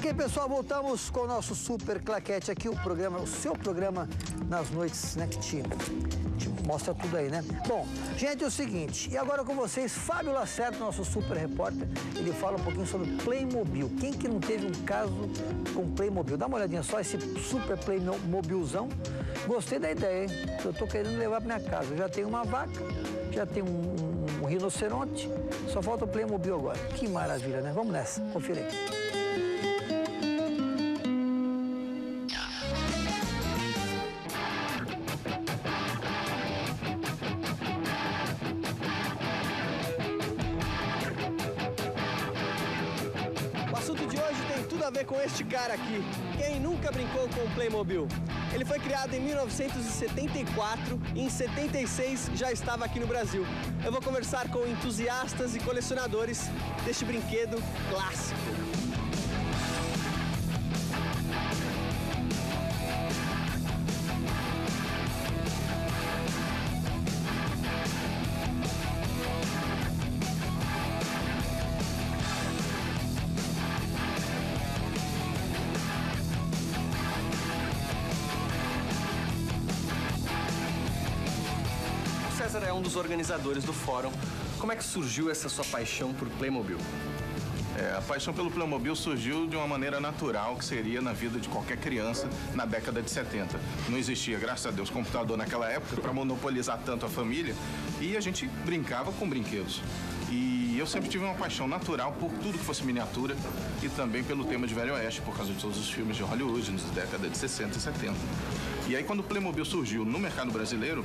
Ok, pessoal, voltamos com o nosso Super Claquete aqui, o seu programa nas noites, né, que te mostra tudo aí, né? Bom, gente, é o seguinte, e agora com vocês, Fábio Lacerda, nosso super repórter, ele fala um pouquinho sobre Playmobil. Quem que não teve um caso com Playmobil? Dá uma olhadinha só, esse super Playmobilzão. Gostei da ideia, hein? Eu tô querendo levar pra minha casa. Eu já tenho uma vaca, já tenho um rinoceronte, só falta o Playmobil agora. Que maravilha, né? Vamos nessa, confira aí. O assunto de hoje tem tudo a ver com este cara aqui. Quem nunca brincou com o Playmobil? Ele foi criado em 1974 e em 76 já estava aqui no Brasil. Eu vou conversar com entusiastas e colecionadores deste brinquedo clássico. César é um dos organizadores do fórum. Como é que surgiu essa sua paixão por Playmobil? A paixão pelo Playmobil surgiu de uma maneira natural, que seria na vida de qualquer criança na década de 70. Não existia, graças a Deus, computador naquela época para monopolizar tanto a família e a gente brincava com brinquedos. E eu sempre tive uma paixão natural por tudo que fosse miniatura e também pelo tema de Velho Oeste, por causa de todos os filmes de Hollywood, nas décadas de 60 e 70. E aí, quando o Playmobil surgiu no mercado brasileiro,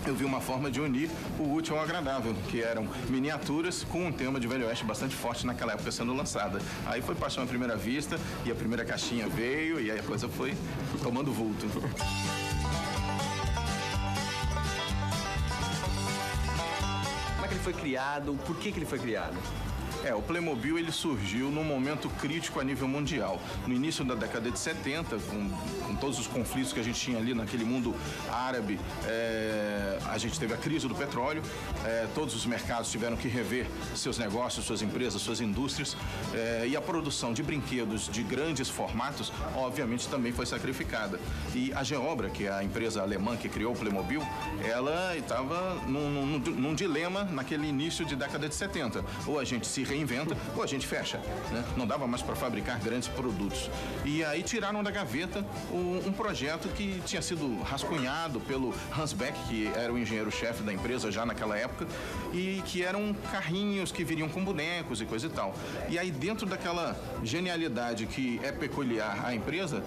eu vi uma forma de unir o útil ao agradável, que eram miniaturas com um tema de Velho Oeste bastante forte naquela época sendo lançada. Aí foi paixão à primeira vista, e a primeira caixinha veio, e aí a coisa foi tomando vulto. Como é que ele foi criado? Por que ele foi criado? O Playmobil ele surgiu num momento crítico a nível mundial. No início da década de 70, com todos os conflitos que a gente tinha ali naquele mundo árabe, a gente teve a crise do petróleo, todos os mercados tiveram que rever seus negócios, suas empresas, suas indústrias, e a produção de brinquedos de grandes formatos, obviamente, também foi sacrificada. E a Geobra, que é a empresa alemã que criou o Playmobil, ela estava num dilema naquele início de década de 70. Ou a gente se reinventa ou a gente fecha, né? Não dava mais para fabricar grandes produtos. E aí tiraram da gaveta um projeto que tinha sido rascunhado pelo Hans Beck, que era o engenheiro-chefe da empresa já naquela época, e que eram carrinhos que viriam com bonecos e coisa e tal. E aí, dentro daquela genialidade que é peculiar à empresa,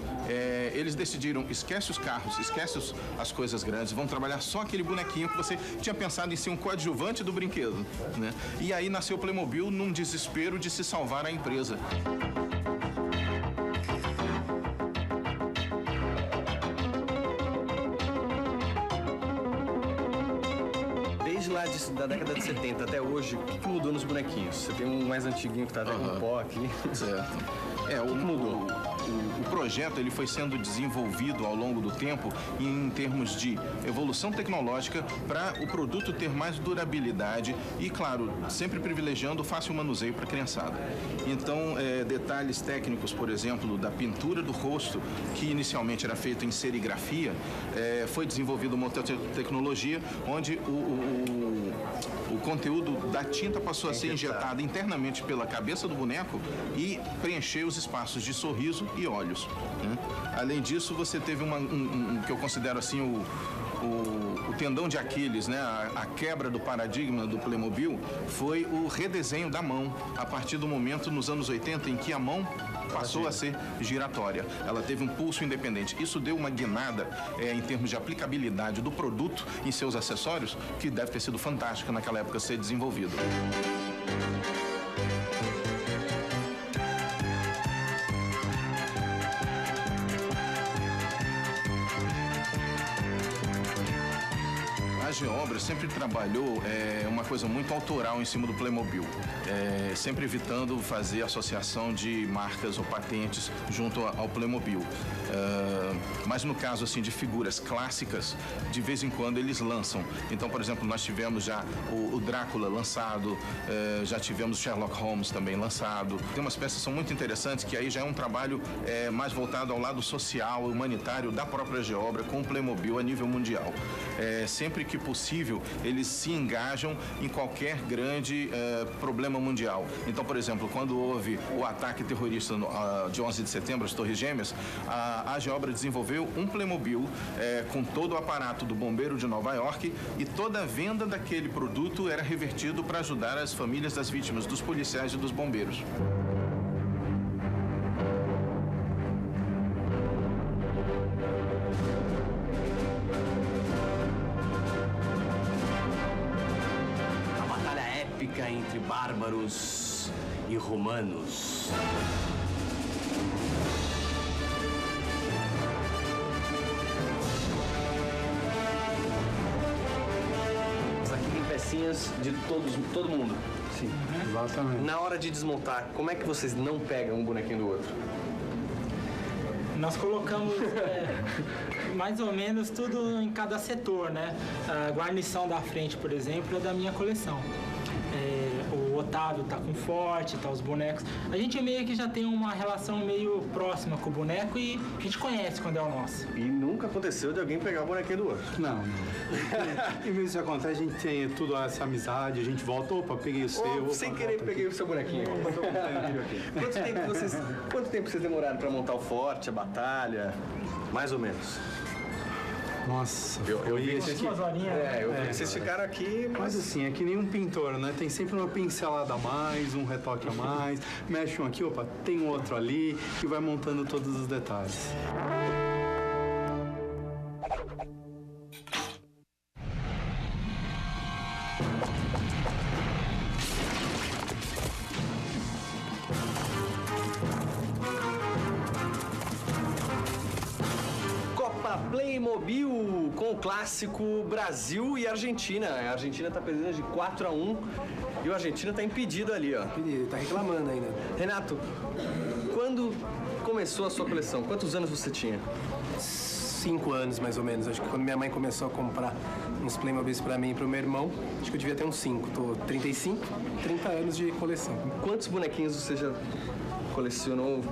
eles decidiram, esquece os carros, esquece as coisas grandes, vão trabalhar só aquele bonequinho que você tinha pensado em ser um coadjuvante do brinquedo, né? E aí nasceu o Playmobil num desespero de se salvar a empresa. Desde lá da década de 70 até hoje, o que mudou nos bonequinhos? Você tem um mais antiguinho que tá até com pó aqui. Certo. O que mudou? O projeto ele foi sendo desenvolvido ao longo do tempo em termos de evolução tecnológica para o produto ter mais durabilidade e, claro, sempre privilegiando o fácil manuseio para a criançada. Então, detalhes técnicos, por exemplo, da pintura do rosto, que inicialmente era feito em serigrafia, foi desenvolvida uma outra tecnologia onde o conteúdo da tinta passou a ser injetado internamente pela cabeça do boneco e preencher os espaços de sorriso e olhos, né? Além disso, você teve que eu considero assim o tendão de Aquiles, né? A quebra do paradigma do Playmobil foi o redesenho da mão, a partir do momento nos anos 80 em que a mão passou a ser giratória. Ela teve um pulso independente. Isso deu uma guinada em termos de aplicabilidade do produto em seus acessórios, que deve ter sido fantástico naquela época ser desenvolvido. A Geobra sempre trabalhou uma coisa muito autoral em cima do Playmobil, sempre evitando fazer associação de marcas ou patentes junto ao Playmobil. Mas no caso assim de figuras clássicas, de vez em quando eles lançam. Então, por exemplo, nós tivemos já o Drácula lançado, já tivemos Sherlock Holmes também lançado. Tem umas peças que são muito interessantes, que aí já é um trabalho mais voltado ao lado social, humanitário da própria Geobra com o Playmobil a nível mundial. Sempre que possível, eles se engajam em qualquer grande problema mundial. Então, por exemplo, quando houve o ataque terrorista de 11 de setembro, as Torres Gêmeas, a Geobra desenvolveu um Playmobil com todo o aparato do bombeiro de Nova York, e toda a venda daquele produto era revertido para ajudar as famílias das vítimas, dos policiais e dos bombeiros. A batalha épica entre bárbaros e romanos. Pecinhas de todo mundo. Sim, exatamente. Na hora de desmontar, como é que vocês não pegam um bonequinho do outro? Nós colocamos mais ou menos tudo em cada setor, né? A guarnição da frente, por exemplo, é da minha coleção. O Otávio tá com Forte, tá os bonecos. A gente meio que já tem uma relação meio próxima com o boneco e a gente conhece quando é o nosso. E nunca aconteceu de alguém pegar o bonequinho do outro? Não. E mesmo se acontece, a gente tem tudo essa amizade, a gente volta, opa, peguei o seu. Opa, sem querer, peguei o seu bonequinho. Quanto tempo vocês demoraram pra montar o Forte, a batalha? Mais ou menos. Nossa, eu vi isso. vocês ficaram aqui, mas assim, é que nem um pintor, né? Tem sempre uma pincelada a mais, um retoque a mais, mexe um aqui, opa, tem outro ali, e vai montando todos os detalhes. Playmobil com o clássico Brasil e Argentina. A Argentina tá perdendo de 4-1 e o Argentina tá impedido ali, ó. Ele tá reclamando ainda. Renato, quando começou a sua coleção? Quantos anos você tinha? 5 anos, mais ou menos. Acho que quando minha mãe começou a comprar uns Playmobils pra mim e pro meu irmão, acho que eu devia ter uns 5. Tô 35, 30 anos de coleção. Quantos bonequinhos você já colecionou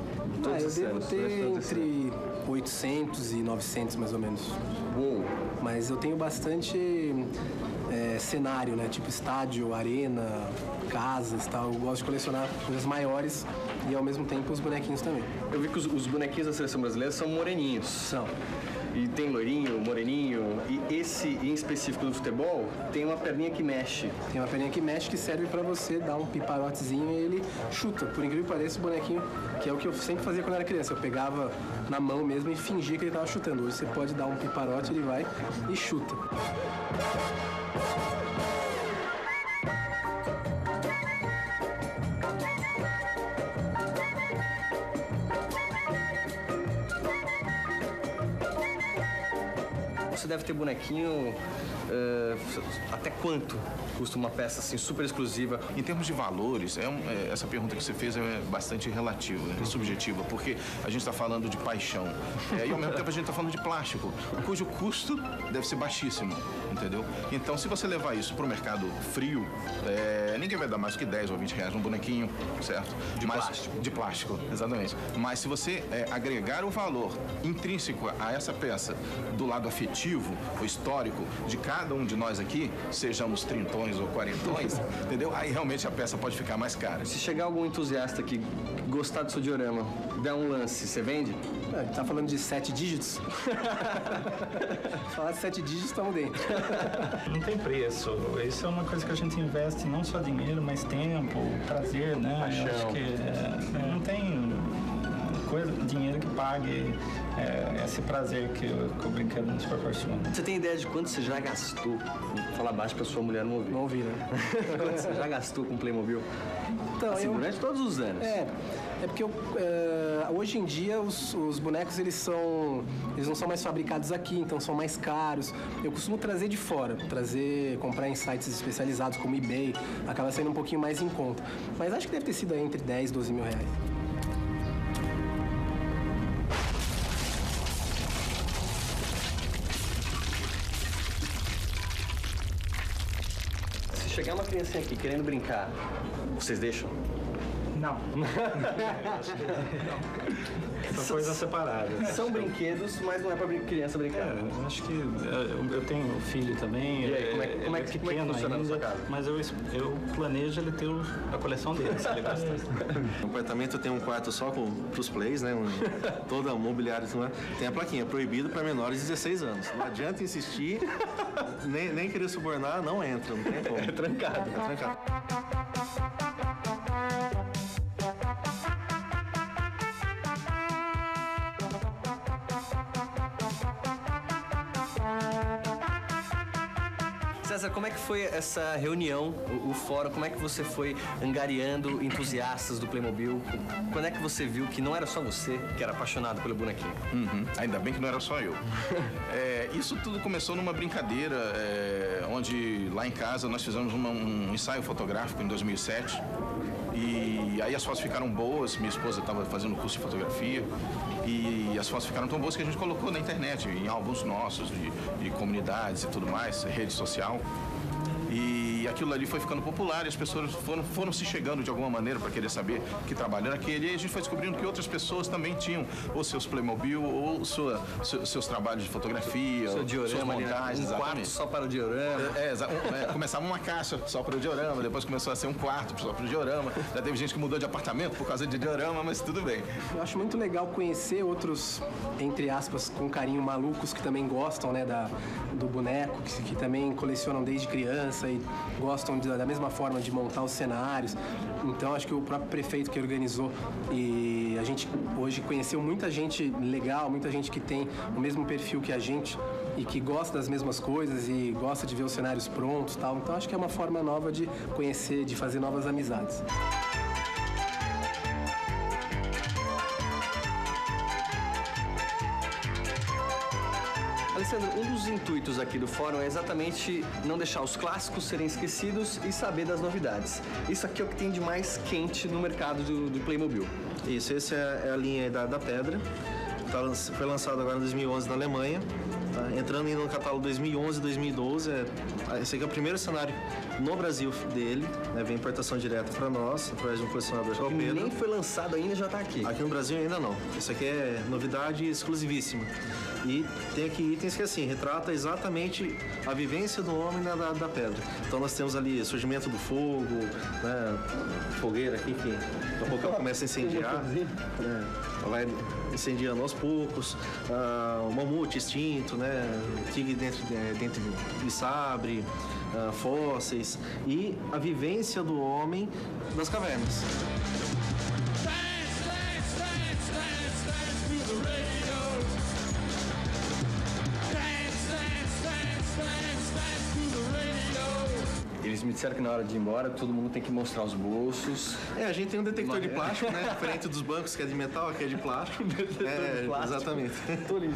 todos esses anos? Eu devo ter entre 800 e 900, mais ou menos. Uou! Mas eu tenho bastante cenário, né? Tipo estádio, arena, casas e tal. Eu gosto de colecionar coisas maiores e, ao mesmo tempo, os bonequinhos também. Eu vi que os bonequinhos da seleção brasileira são moreninhos. São. E tem loirinho, moreninho. E esse, em específico do futebol, tem uma perninha que mexe. Tem uma perninha que mexe que serve pra você dar um piparotezinho e ele chuta. Por incrível que pareça, o bonequinho, que é o que eu sempre fazia quando era criança. Eu pegava na mão mesmo e fingia que ele tava chutando. Hoje você pode dar um piparote, ele vai e chuta. Você deve ter bonequinho, até quanto custa uma peça assim super exclusiva? Em termos de valores, essa pergunta que você fez é bastante relativa, subjetiva, porque a gente está falando de paixão e ao mesmo tempo a gente está falando de plástico, cujo custo deve ser baixíssimo, entendeu? Então, se você levar isso para o mercado frio, ninguém vai dar mais do que 10 ou 20 reais num bonequinho, certo? Plástico. De plástico, exatamente. Mas se você agregar o valor intrínseco a essa peça do lado afetivo, o histórico de cada um de nós aqui, sejamos trintões ou quarentões, entendeu? Aí realmente a peça pode ficar mais cara. Se chegar algum entusiasta que gostar do seu diorama, der um lance, você vende? Tá falando de 7 dígitos? Falar de 7 dígitos, estamos dentro. Não tem preço. Isso é uma coisa que a gente investe não só dinheiro, mas tempo, prazer, né? Paixão. Eu acho que não tem dinheiro que pague esse prazer que o brinquedo nos proporciona. Você tem ideia de quanto você já gastou? Vou falar baixo pra sua mulher não ouvir. Não ouvi, né? Quanto você já gastou com Playmobil? Então, assim, durante todos os anos. É porque hoje em dia os bonecos eles não são mais fabricados aqui, então são mais caros. Eu costumo trazer de fora, comprar em sites especializados como eBay, acaba saindo um pouquinho mais em conta. Mas acho que deve ter sido aí entre 10 e 12 mil reais. chegar uma criancinha aqui querendo brincar, vocês deixam? Não. São coisas separadas. São brinquedos, mas não é pra criança brincar. Eu acho que eu tenho filho também. E aí, como é que funciona na sua casa? Mas eu planejo ele ter a coleção dele, se ele gostar. No apartamento tem um quarto só para os plays, né? Toda mobiliária, tem a plaquinha, proibido para menores de 16 anos. Não adianta insistir, nem querer subornar, não entra, não tem como. É trancado. É trancado. César, como é que foi essa reunião, o fórum? Como é que você foi angariando entusiastas do Playmobil? Quando é que você viu que não era só você que era apaixonado pelo bonequinho? Ainda bem que não era só eu. Isso tudo começou numa brincadeira, onde lá em casa nós fizemos um ensaio fotográfico em 2007. E aí as fotos ficaram boas, minha esposa estava fazendo curso de fotografia e as fotos ficaram tão boas que a gente colocou na internet, em álbuns nossos, de comunidades e tudo mais, rede social. E aquilo ali foi ficando popular e as pessoas foram se chegando de alguma maneira para querer saber que trabalho era aquele. E a gente foi descobrindo que outras pessoas também tinham ou seus Playmobil ou seus trabalhos de fotografia, seu diorama, suas montagens. Um quarto só para o diorama. Começava uma caixa só para o diorama, depois começou a ser um quarto só para o diorama. Já teve gente que mudou de apartamento por causa de diorama, mas tudo bem. Eu acho muito legal conhecer outros, entre aspas, com carinho, malucos que também gostam, né, do boneco, que também colecionam desde criança e gostam da mesma forma de montar os cenários. Então acho que o próprio prefeito que organizou e a gente hoje conheceu muita gente legal, muita gente que tem o mesmo perfil que a gente e que gosta das mesmas coisas e gosta de ver os cenários prontos e tal. Então acho que é uma forma nova de conhecer, de fazer novas amizades. Alessandro, um dos intuitos aqui do fórum é exatamente não deixar os clássicos serem esquecidos e saber das novidades. Isso aqui é o que tem de mais quente no mercado do Playmobil. Isso, essa é a linha da Pedra. Foi lançado agora em 2011 na Alemanha. Tá? Entrando ainda no catálogo 2011 e 2012. Esse aqui é o primeiro cenário no Brasil dele. Né? Vem importação direta para nós, através de um colecionador chamado Pedro. Nem foi lançado ainda, já está aqui. Aqui no Brasil ainda não. Isso aqui é novidade exclusivíssima. E tem aqui itens que assim, retrata exatamente a vivência do homem da pedra. Então nós temos ali surgimento do fogo, né? Fogueira aqui que daqui a pouco ela começa a incendiar. Ela vai incendiando aos poucos, o mamute extinto, né? Tigre dentro de sabre, fósseis e a vivência do homem das cavernas. Eles me disseram que na hora de ir embora, todo mundo tem que mostrar os bolsos. A gente tem um detector de plástico, né? Diferente dos bancos, que é de metal, aqui é de plástico. De plástico. Exatamente. Tô lindo.